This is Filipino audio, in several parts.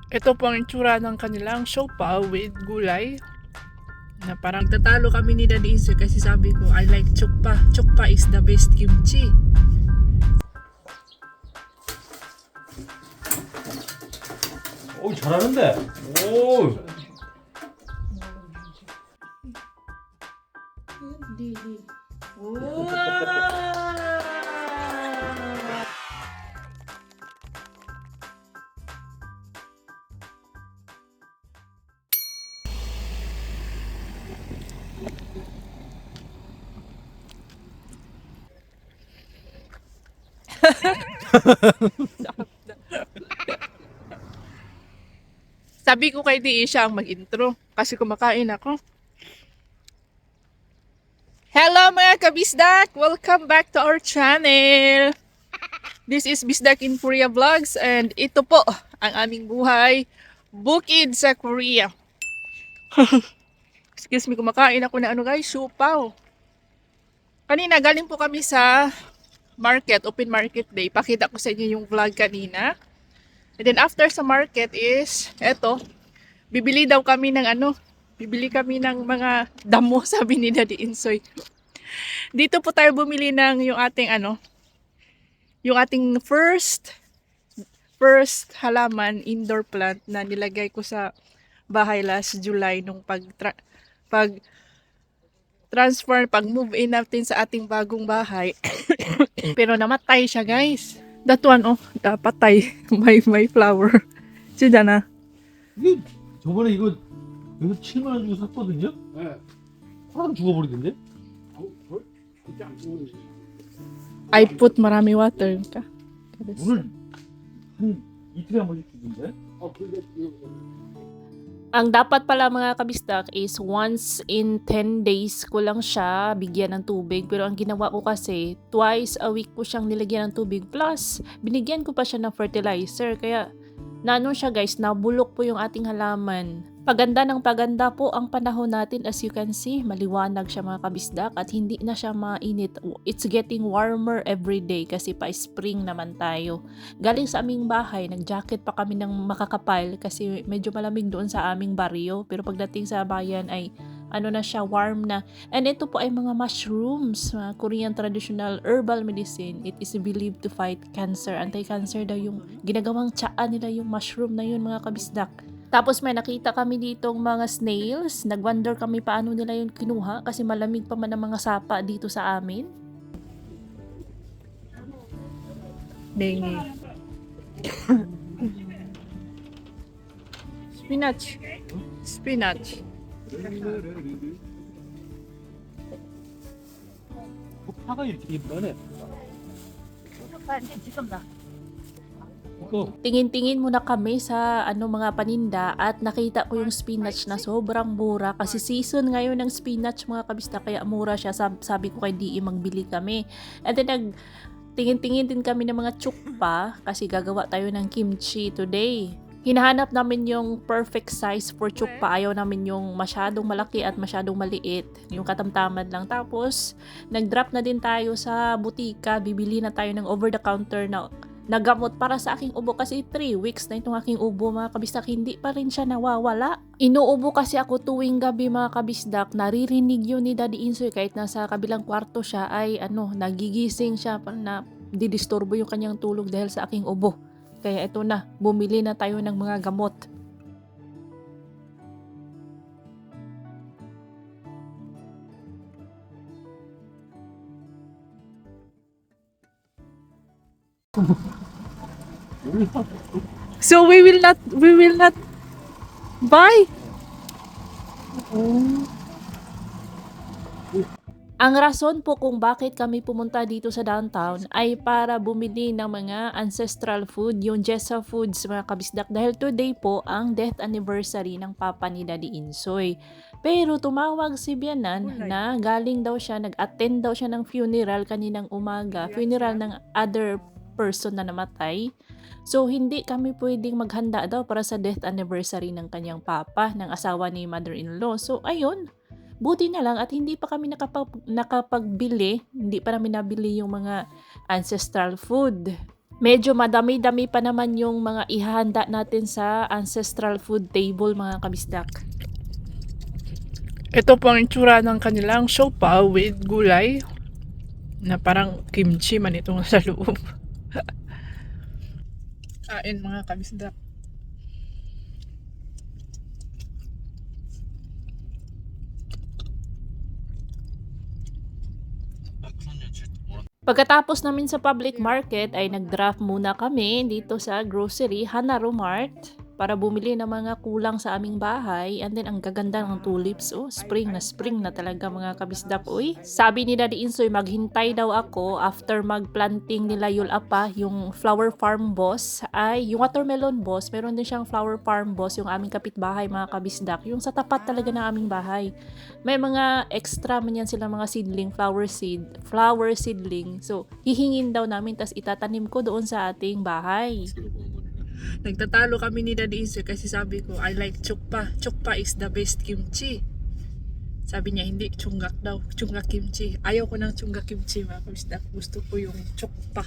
Ito po ang itsura ng kanilang siopaw with gulay. Na parang tatalo kami ni Daddy Insoy kasi sabi ko, I like chukpa. Chukpa is the best kimchi. 오, 잘하는데. 오. Sabi ko kay Di siya ang mag-intro kasi kumakain ako. Hello mga kabisdak! Welcome back to our channel! This is Bisdak in Korea Vlogs and ito po ang aming buhay bukid sa Korea. Excuse me, kumakain ako na guys, siopaw. Kanina galing po kami sa market, open market day. Pakita ko sa inyo yung vlog kanina. And then after sa market is, eto, bibili daw kami ng bibili kami ng mga damo, sabi ni Daddy Insoy. Dito po tayo bumili ng yung ating yung ating first halaman, indoor plant na nilagay ko sa bahay last July nung pag transfer, pag move in natin sa ating bagong bahay. Pero namatay siya guys. That one patay. may flower. Sida na. 이게 저번에 이거 7만 원 주고 샀거든요. 네. 하나 죽어버리던데. 그때 안 죽었는데. I put marami water ka. 오늘 한 이틀에 한 번씩 주던데. 근데 이거 Ang dapat pala mga kabistak is once in 10 days ko lang siya bigyan ng tubig. Pero ang ginawa ko kasi, twice a week ko siyang nilagyan ng tubig. Plus, binigyan ko pa siya ng fertilizer. Kaya, siya guys, nabulok po yung ating halaman. Paganda ng paganda po ang panahon natin, as you can see, maliwanag siya mga kabisdak at hindi na siya mainit. It's getting warmer every day kasi pa spring naman tayo. Galing sa aming bahay, nag-jacket pa kami ng makakapal kasi medyo malamig doon sa aming baryo. Pero pagdating sa bayan ay na siya, warm na. And ito po ay mga mushrooms, mga Korean traditional herbal medicine. It is believed to fight cancer. Anti-cancer daw yung ginagawang tsaa nila yung mushroom na yun mga kabisdak. Tapos may nakita kami ditong mga snails. Nag-wonder kami paano nila yun kinuha kasi malamig pa man ang mga sapa dito sa amin. Dengue. Spinach. Spinach. 파가 이렇게 예쁘네. 이거 Tingin-tingin muna kami sa mga paninda at nakita ko yung spinach na sobrang mura kasi season ngayon ng spinach mga kabista kaya mura siya. Sabi ko kay DE magbili kami. And then tingin-tingin din kami ng mga chukpa kasi gagawa tayo ng kimchi today. Hinahanap namin yung perfect size for chukpa. Ayaw namin yung masyadong malaki at masyadong maliit. Yung katamtaman lang. Tapos, nag-drop na din tayo sa butika. Bibili na tayo ng over-the-counter na nagamot para sa aking ubo kasi 3 weeks na itong aking ubo mga kabisdak, hindi pa rin siya nawawala. Inuubo kasi ako tuwing gabi mga kabisdak, naririnig yun ni Daddy Insoy kahit nasa kabilang kwarto siya ay nagigising siya na didisturbo yung kanyang tulog dahil sa aking ubo. Kaya ito na, bumili na tayo ng mga gamot. So we will not buy. Ang rason po kung bakit kami pumunta dito sa downtown ay para bumili ng mga ancestral food, yung Jessa Foods mga kabisdak. Dahil today po ang death anniversary ng papa ni Daddy Insoy. Pero tumawag si Bianan na galing daw siya, nag-attend daw siya ng funeral kaninang umaga. Funeral ng other person na namatay. So, hindi kami pwedeng maghanda daw para sa death anniversary ng kanyang papa, ng asawa ni mother-in-law. So, ayun. Buti na lang at hindi pa kami nakapagbili, hindi pa namin nabili yung mga ancestral food. Medyo madami-dami pa naman yung mga ihahanda natin sa ancestral food table mga kabisdak. Ito po ang itsura ng kanilang siopaw with gulay na parang kimchi man itong sa loob. Kain mga kabisdak. Pagkatapos namin sa public market ay nag-draft muna kami dito sa grocery Hanaro Mart para bumili ng mga kulang sa aming bahay. And then ang gaganda ng tulips, oh, spring na talaga mga kabisdak. Uy, sabi ni Daddy Insoy maghintay daw ako after mag-planting nila Yulapa, yung flower farm boss ay yung watermelon boss, meron din siyang flower farm boss yung aming kapitbahay mga kabisdak, yung sa tapat talaga ng aming bahay. May mga extra man yan sila mga seedling, flower seedling. So, hihingin daw namin tas itatanim ko doon sa ating bahay. Nagtatalo kami ni Daddy Insoy kasi sabi ko, I like chukpa. Chukpa is the best kimchi. Sabi niya, hindi, chunggak daw. Chunggak kimchi. Ayaw ko ng chunggak kimchi, mga kabisdak. Gusto ko yung chukpa.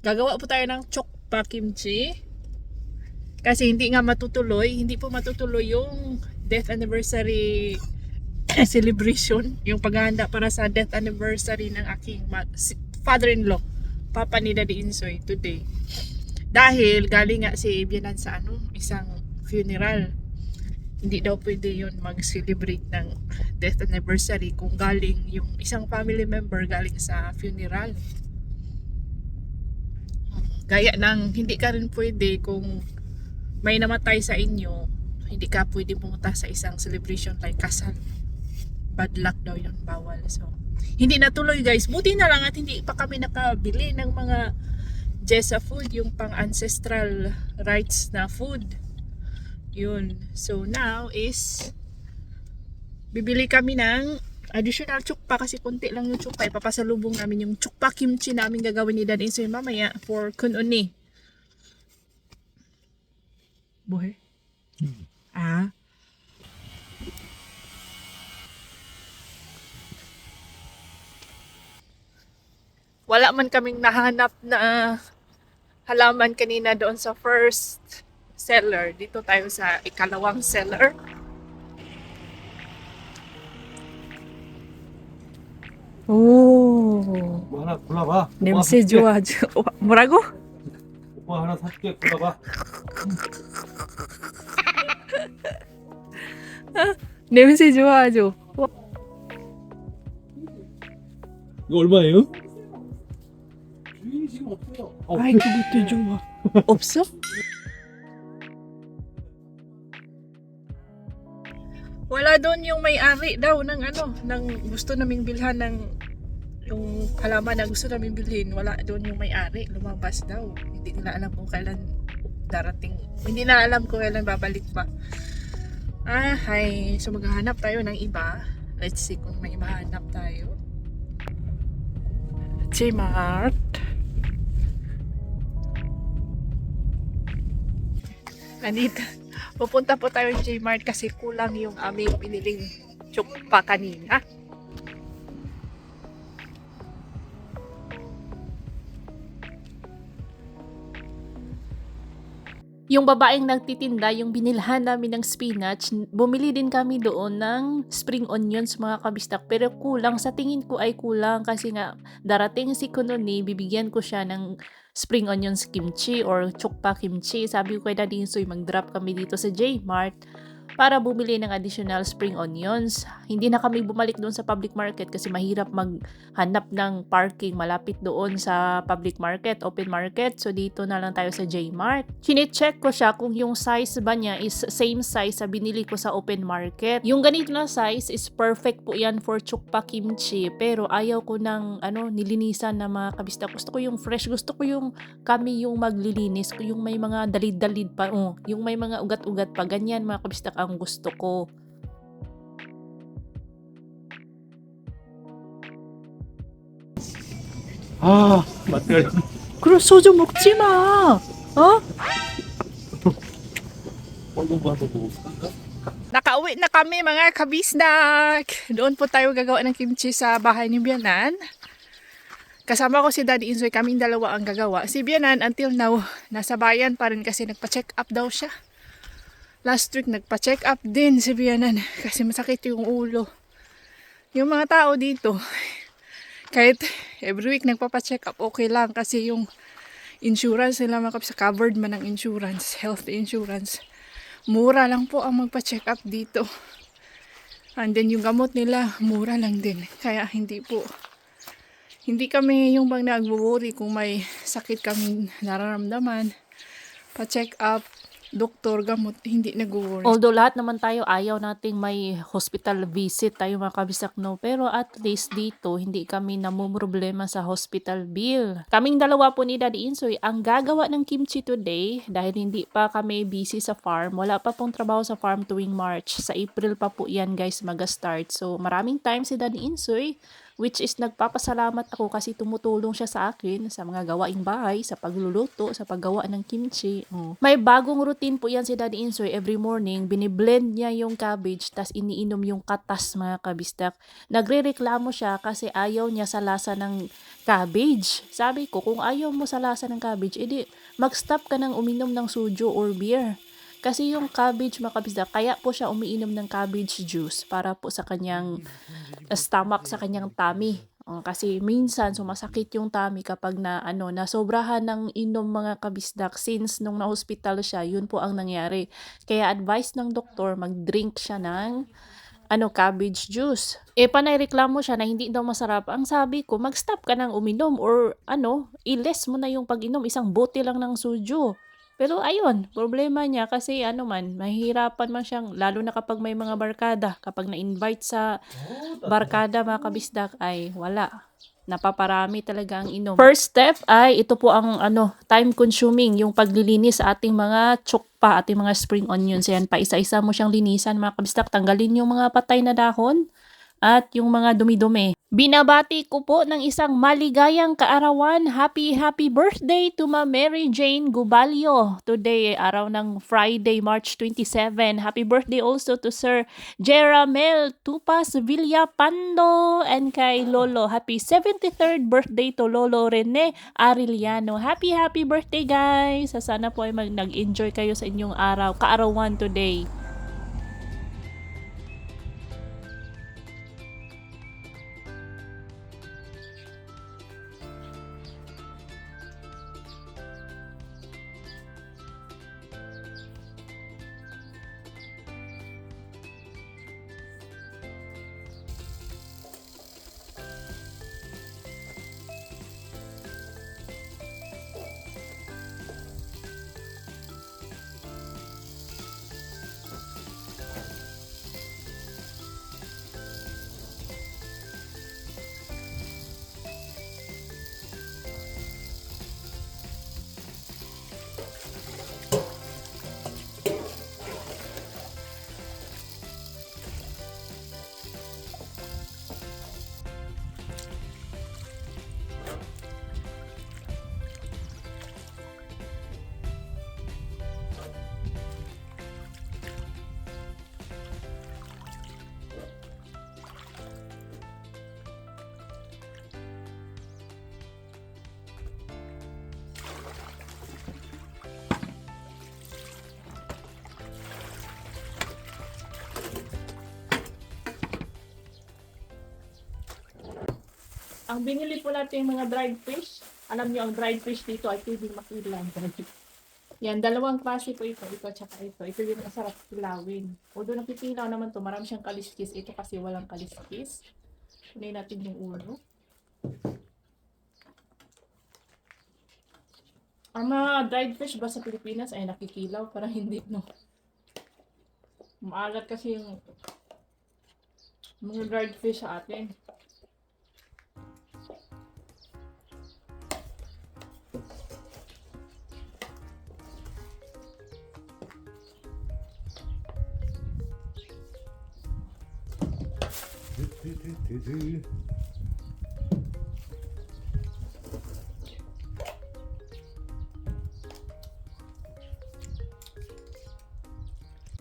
Gagawa po tayo ng chukpa kimchi. Kasi hindi po matutuloy yung death anniversary celebration. Yung paghahanda para sa death anniversary ng aking father-in-law. Papa ni Daddy Insoy today. Dahil galing nga si Bianan sa isang funeral. Hindi daw pwede yun mag-celebrate ng death anniversary kung galing yung isang family member galing sa funeral. Gaya ng hindi ka rin pwede kung may namatay sa inyo, hindi ka pwede pumunta sa isang celebration like kasal. Bad luck daw yun, bawal. So, hindi natuloy guys. Buti na lang at hindi pa kami nakabili ng mga Jessa food, yung pang ancestral rights na food. Yun. So now is bibili kami ng additional chukpa kasi konti lang yung chukpa. Ipapasalubong namin yung chukpa kimchi namin gagawin ni Daddy Insoy mamaya for kununi. Buhay? Ah. Wala man kaming nahanap na halaman kanina doon sa first seller. Dito tayo sa ikalawang seller. 오, 뭐 하나 골라봐. 냄새 좋아. 뭐라고? 오빠 하나 사줄게. 골라봐. 냄새 좋아하죠. 이거 얼마예요? 주인이 지금 없어요. 아이, 그것도 좋아. 없어? Wala doon yung may-ari daw ng ng gusto naming bilhan ng yung halaman na gusto naming bilhin. Wala doon yung may-ari, lumabas daw. Hindi nila alam kung kailan darating. Hindi na alam kung kailan babalik pa. So maghahanap tayo ng iba. Let's see kung may mahanap tayo. J-Mart. Anita, pupunta po tayo sa J-Mart kasi kulang yung aming piniling chukpa kanina. Yung babaeng nagtitinda, yung binilhan namin ng spinach, bumili din kami doon ng spring onions mga kabistak. Pero kulang, sa tingin ko ay kulang kasi nga darating si Kunoni, bibigyan ko siya ng spring onions kimchi or chukpa kimchi. Sabi ko kay Daddy Insoy, mag-drop kami dito sa J-Mart para bumili ng additional spring onions. Hindi na kami bumalik doon sa public market kasi mahirap maghanap ng parking malapit doon sa public market, open market. So dito na lang tayo sa J-Mart. Chine-check ko siya kung yung size ba niya is same size sa binili ko sa open market. Yung ganito na size is perfect po yan for chukpa kimchi. Pero ayaw ko ng nilinisan na mga kabista. Gusto ko yung fresh. Gusto ko yung kami yung maglilinis. Yung may mga dalid-dalid pa. Yung may mga ugat-ugat pa. Ganyan mga kabista ang gusto ko. 아, 맛깔. 그럼 소주 먹지 마. 먹어봐도 먹을까? Nakauwi na kami mga kabisdak. Doon po tayo gagawa ng kimchi sa bahay ni Bianan. Kasama ko si Daddy Insoy, kaming dalawa ang gagawa. Si Bianan, until now, nasa bayan pa rin kasi nagpa-check up daw siya. Last week, nagpa-check up din si Bianan kasi masakit yung ulo. Yung mga tao dito, kahit every week nagpapa-check up, okay lang kasi yung insurance nila mga kapisa, covered man ng insurance, health insurance. Mura lang po ang magpa-check up dito. And then yung gamot nila, mura lang din. Kaya hindi kami yung bang nag-worry kung may sakit kami nararamdaman. Pa-check up, doktor, gamot, hindi nag-worry. Although lahat naman tayo ayaw nating may hospital visit tayo mga kabisdak, no, pero at least dito hindi kami namumroblema sa hospital bill. Kaming dalawa po ni Daddy Insoy ang gagawa ng kimchi today dahil hindi pa kami busy sa farm. Wala pa pong trabaho sa farm tuwing March. Sa April pa po yan guys mag-start. So maraming time si Daddy Insoy, which is nagpapasalamat ako kasi tumutulong siya sa akin sa mga gawaing bahay, sa pagluluto, sa paggawa ng kimchi. May bagong routine po yan si Daddy Insoy. Every morning, biniblend niya yung cabbage tas iniinom yung katas mga kabisdak. Nagrereklamo siya kasi ayaw niya sa lasa ng cabbage. Sabi ko, kung ayaw mo sa lasa ng cabbage, edi mag-stop ka ng uminom ng sujo or beer. Kasi yung cabbage mga kabisdak, kaya po siya umiinom ng cabbage juice para po sa kanyang stomach, sa kanyang tummy. Kasi minsan sumasakit yung tummy kapag nasobrahan ng inom mga kabisdak. Since nung na-hospital siya, yun po ang nangyari. Kaya advice ng doktor, mag-drink siya ng cabbage juice. Panay reklamo siya na hindi daw masarap. Ang sabi ko, mag-stop ka ng uminom or i-less mo na yung pag-inom. Isang bote lang ng sujo. Pero ayun, problema niya kasi mahihirapan man siyang, lalo na kapag may mga barkada. Kapag na-invite sa barkada mga kabisdak ay wala. Napaparami talaga ang inom. First step ay ito po ang time consuming, yung paglilinis sa ating mga tsukpa, ating mga spring onions. Yan, pa isa-isa mo siyang linisan mga kabisdak. Tanggalin yung mga patay na dahon at yung mga dumi-dumi. Binabati ko po ng isang maligayang kaarawan. Happy birthday to Ma Mary Jane Gubalio. Today, araw ng Friday, March 27. Happy birthday also to Sir Jeramel Tupas Villapando and kay Lolo. Happy 73rd birthday to Lolo Rene Arellano. Happy birthday guys. Sana po ay nag-enjoy kayo sa inyong kaarawan today. Ang binili po natin yung mga dried fish. Alam niyo, ang dried fish dito ay pwedeng makilang. Yan, dalawang klase po ito. Ito at saka ito. Ito yung masarap kilawin. Although napipilaw naman to, marami siyang kaliskis. Ito kasi walang kaliskis. Kunin natin yung ulo. Ang mga dried fish ba sa Pilipinas ay nakikilaw? Parang hindi, no? Maalat kasi yung mga dried fish sa atin.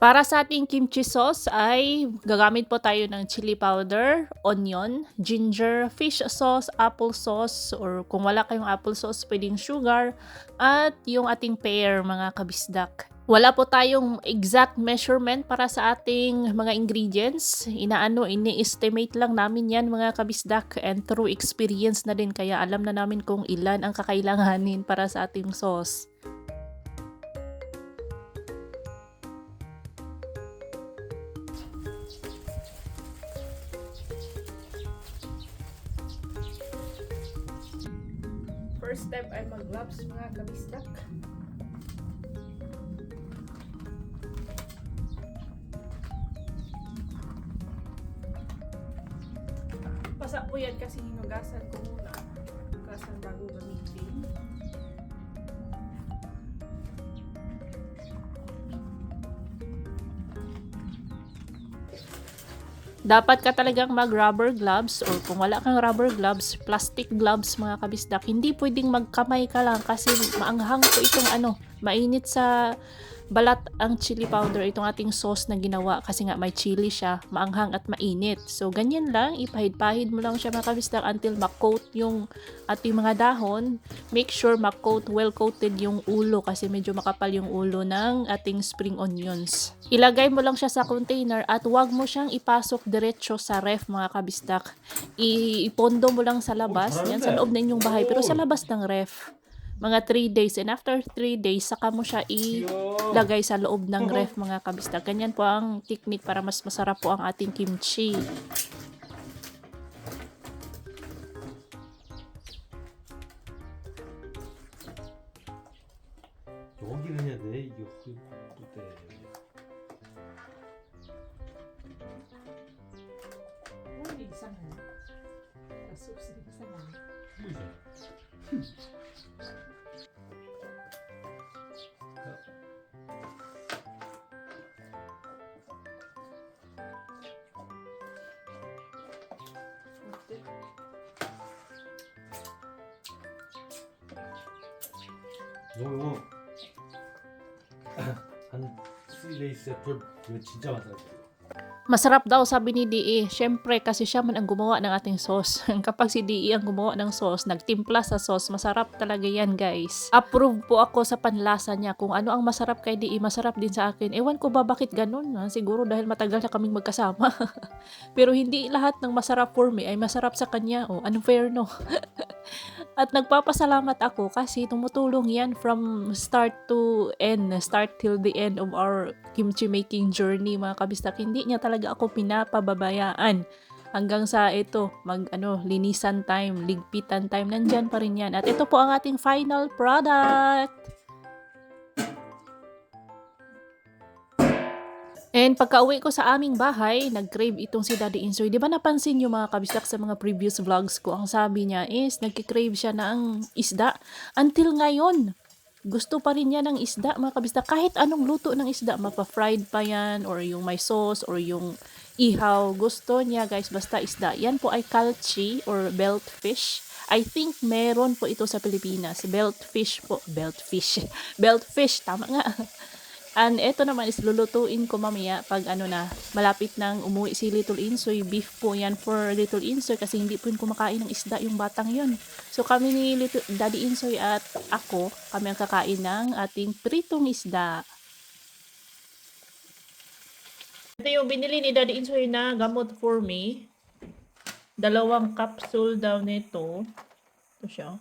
Para sa ating kimchi sauce ay gagamit po tayo ng chili powder, onion, ginger, fish sauce, apple sauce, or kung wala kayong apple sauce, pwedeng sugar, at yung ating pear, mga kabisdak. Wala po tayong exact measurement para sa ating mga ingredients. Ini-estimate lang namin yan, mga kabisdak, and through experience na din, kaya alam na namin kung ilan ang kakailanganin para sa ating sauce. First step ay mag-gloves, mga kabisdak. Basa po yan kasi hinugasan ko muna. Hinugasan bago gamitin. Dapat ka talagang mag-rubber gloves, or kung wala kang rubber gloves, plastic gloves, mga kabisdak. Hindi pwedeng magkamay ka lang kasi maanghang po itong mainit sa balat ang chili powder, itong ating sauce na ginawa kasi nga may chili siya, maanghang at mainit. So ganyan lang, ipahid-pahid mo lang siya, mga kabisdak, until makoat yung ating mga dahon. Make sure well coated yung ulo kasi medyo makapal yung ulo ng ating spring onions. Ilagay mo lang siya sa container at huwag mo siyang ipasok diretso sa ref, mga kabisdak. Ipondo mo lang sa labas, yan sa loob na inyong bahay, pero sa labas ng ref. Mga 3 days, and after 3 days, saka mo siya ilagay sa loob ng ref, mga kabisdak. Ganyan po ang technique para mas masarap po ang ating kimchi. 여기는 해야 돼. 이게 흙 때. 이거 한 3days after 이거 진짜 맛있어. Masarap daw, sabi ni DE. Syempre, kasi siya man ang gumawa ng ating sauce. Kapag si DE ang gumawa ng sauce, nagtimpla sa sauce, masarap talaga yan, guys. Approve po ako sa panlasa niya. Kung ano ang masarap kay DE, masarap din sa akin. Ewan ko ba bakit ganun? Siguro dahil matagal na kaming magkasama. Pero hindi lahat ng masarap for me ay masarap sa kanya. Oh, unfair, no? At nagpapasalamat ako kasi tumutulong yan from start to end, start till the end of our kimchi making journey, mga kabistak. Hindi niya talaga ako pinapababayaan hanggang sa linisan time, ligpitan time, nandyan pa rin yan. At ito po ang ating final product. And pagka-uwi ko sa aming bahay, nag-crave itong si Daddy Insoy. Di ba napansin nyo, mga kabistak, sa mga previous vlogs ko, ang sabi niya is nagki-crave siya ng isda. Until ngayon, gusto pa rin niya ng isda, mga kabistak. Kahit anong luto ng isda, mapa-fried pa yan, or yung may sauce, or yung ihaw. Gusto niya, guys, basta isda. Yan po ay kalchi or belt fish. I think meron po ito sa Pilipinas. Belt fish po. Belt fish, tama nga. And eto naman is lulutuin ko mamaya pag malapit nang umuwi si Little Insoy. Beef po yan for Little Insoy kasi hindi po yun kumakain ng isda yung batang yun. So kami ni Daddy Insoy at ako, kami ang kakain ng ating pritong isda. Ito yung binili ni Daddy Insoy na gamot for me. 2 capsule daw nito. Ito siya.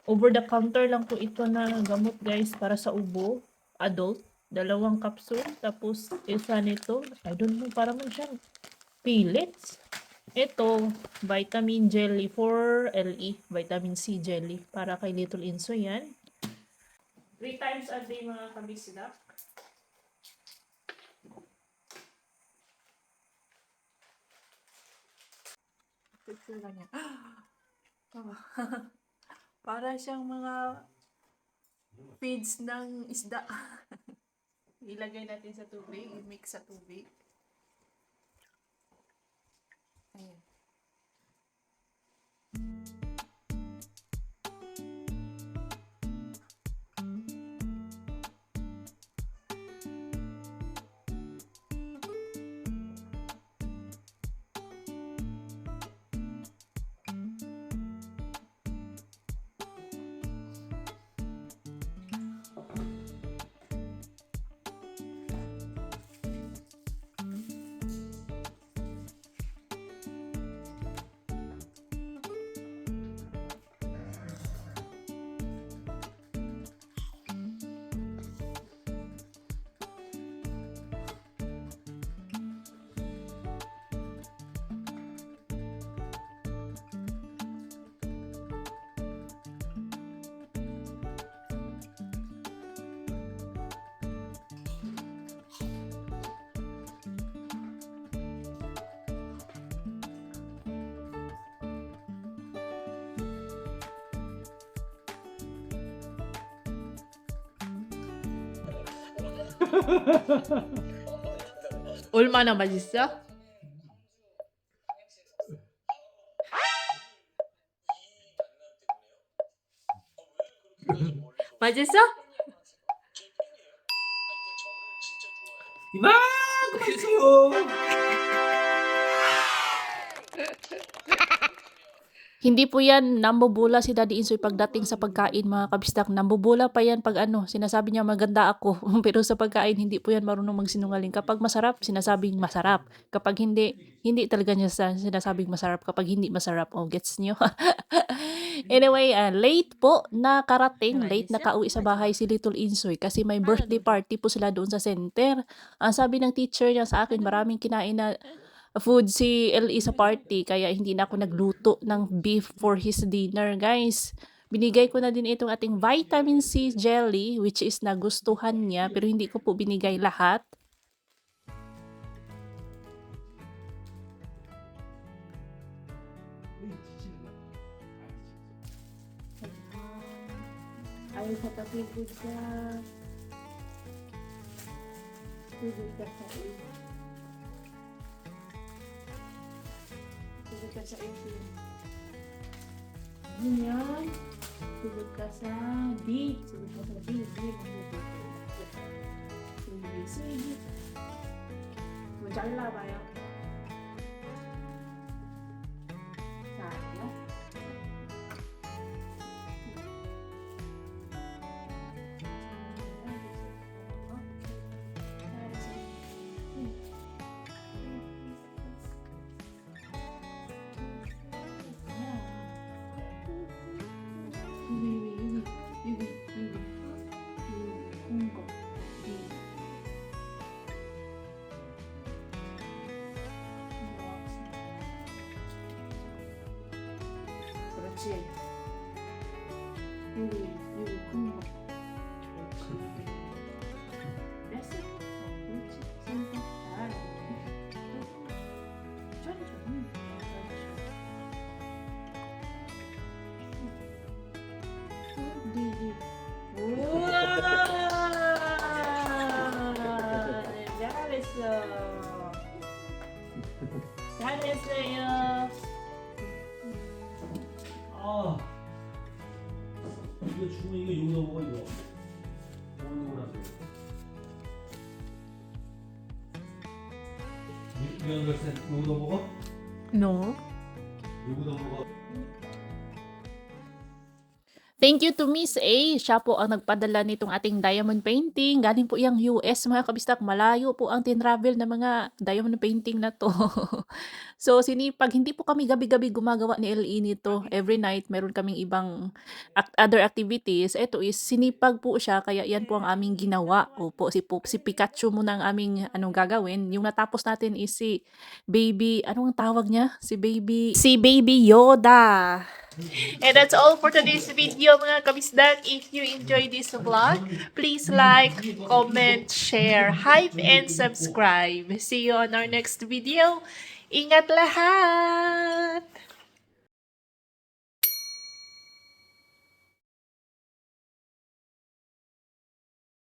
Over the counter lang po ito na gamot, guys, para sa ubo. Adult. 2 capsule. Tapos, isa nito. I don't know, parang siyang pellets. Ito, vitamin jelly for LE. Vitamin C jelly. Para kay Little Insoy yan. 3 times a day, mga kabisdak. Picture lang yan. Para siyang mga feeds ng isda. Ilagay natin sa tubig, i-mix sa tubig. Ayan. 얼마나 맛있어? 맛있어? 이만큼 맛있어요. Hindi po yan nambubula si Daddy Insoy pagdating sa pagkain mga kabistak. Nambubula pa yan pag sinasabi niya maganda ako. Pero sa pagkain, hindi po yan marunong magsinungaling. Kapag masarap, sinasabing masarap. Kapag hindi, hindi talaga niya sinasabing masarap. Kapag hindi masarap, gets niyo? Anyway, late po nakarating, late nakauwi sa bahay si Little Insoy kasi may birthday party po sila doon sa center. Ang sabi ng teacher niya sa akin, maraming kinain na food si LE sa party kaya hindi na ako nagluto ng beef for his dinner, guys. Binigay ko na din itong ating vitamin C jelly which is nagustuhan niya pero hindi ko po binigay lahat. Ay, sa patipod ka. Tugod ka sa iyo. Tugod ka sa iyo. Ano yan? Tugod ka sa D. Tugod ka sa D. Sige. Magdala ba yan? Sayang. 그렇지. 여기 큰 거. 됐어. 그렇지. 손톱 잘하네. 천천히. 우와! 잘했어. 잘했어요. 아, 이거 주면 이거 여기다 먹어 이거. 먹으라고. 이런 걸 여기다 먹어? No. 여기다 먹어. Thank you to Miss A. Siya po ang nagpadala nitong ating diamond painting. Galing po yung US mga kabistak. Malayo po ang tinravel na mga diamond painting na to. So sinipag, hindi po kami gabi-gabi gumagawa ni LE nito. Every night meron kaming ibang other activities. Ito is sinipag po siya kaya yan po ang aming ginawa. Opo, si Pikachu muna ang aming gagawin. Yung natapos natin is si Baby, anong tawag niya? Si Baby Yoda. And that's all for today's video mga kabisdak. If you enjoyed this vlog, please like, comment, share, hype, and subscribe. See you on our next video. Ingat lahat!